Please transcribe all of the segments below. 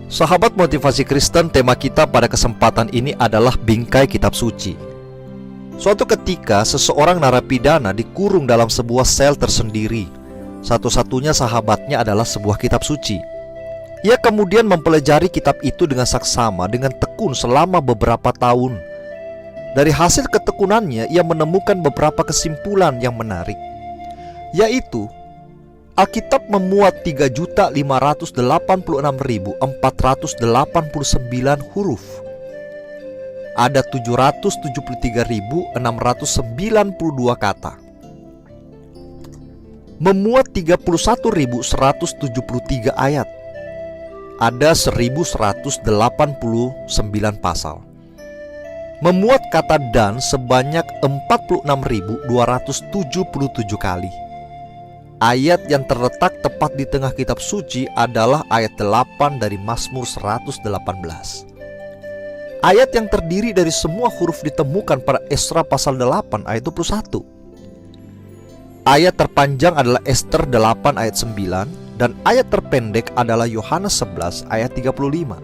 Sahabat motivasi Kristen, tema kita pada kesempatan ini adalah bingkai kitab suci. Suatu ketika, seseorang narapidana dikurung dalam sebuah sel tersendiri. Satu-satunya sahabatnya adalah sebuah kitab suci. Ia kemudian mempelajari kitab itu dengan saksama, dengan tekun selama beberapa tahun. Dari hasil ketekunannya, ia menemukan beberapa kesimpulan yang menarik, yaitu Alkitab memuat 3.586.489 huruf. Ada 773.692 kata. Memuat 31.173 ayat. Ada 1.189 pasal. Memuat kata dan sebanyak 46.277 kali. Ayat yang terletak tepat di tengah kitab suci adalah ayat 8 dari Mazmur 118. Ayat yang terdiri dari semua huruf ditemukan pada Esra pasal 8 ayat 21. Ayat terpanjang adalah Ester 8 ayat 9, dan ayat terpendek adalah Yohanes 11 ayat 35.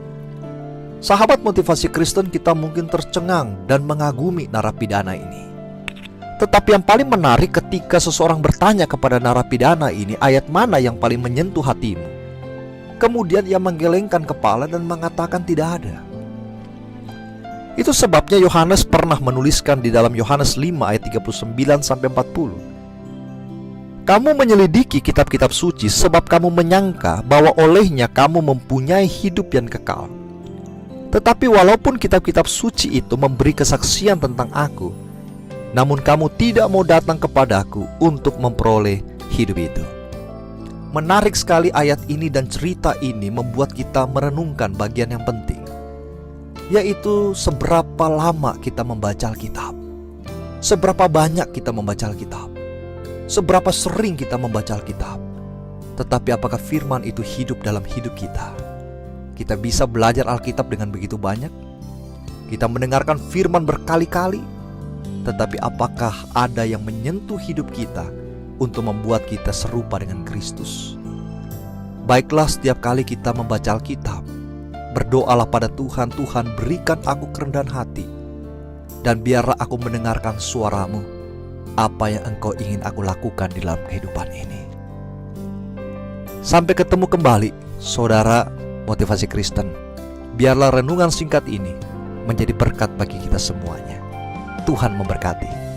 Sahabat motivasi Kristen, kita mungkin tercengang dan mengagumi narapidana ini. Tetapi yang paling menarik ketika seseorang bertanya kepada narapidana ini, ayat mana yang paling menyentuh hatimu? Kemudian ia menggelengkan kepala dan mengatakan tidak ada. Itu sebabnya Yohanes pernah menuliskan di dalam Yohanes 5 ayat 39-40. Kamu menyelidiki kitab-kitab suci sebab kamu menyangka bahwa olehnya kamu mempunyai hidup yang kekal. Tetapi walaupun kitab-kitab suci itu memberi kesaksian tentang aku, namun kamu tidak mau datang kepadaku untuk memperoleh hidup itu. Menarik sekali ayat ini, dan cerita ini membuat kita merenungkan bagian yang penting, yaitu seberapa lama kita membaca Alkitab, seberapa banyak kita membaca Alkitab, seberapa sering kita membaca Alkitab. Tetapi apakah firman itu hidup dalam hidup kita? Kita bisa belajar Alkitab dengan begitu banyak, kita mendengarkan firman berkali-kali, tetapi apakah ada yang menyentuh hidup kita untuk membuat kita serupa dengan Kristus? Baiklah, setiap kali kita membaca Alkitab, berdoalah pada Tuhan, Tuhan berikan aku kerendahan hati, dan biarlah aku mendengarkan suaramu, apa yang Engkau ingin aku lakukan di dalam kehidupan ini. Sampai ketemu kembali, saudara motivasi Kristen. Biarlah renungan singkat ini menjadi berkat bagi kita semuanya. Tuhan memberkati.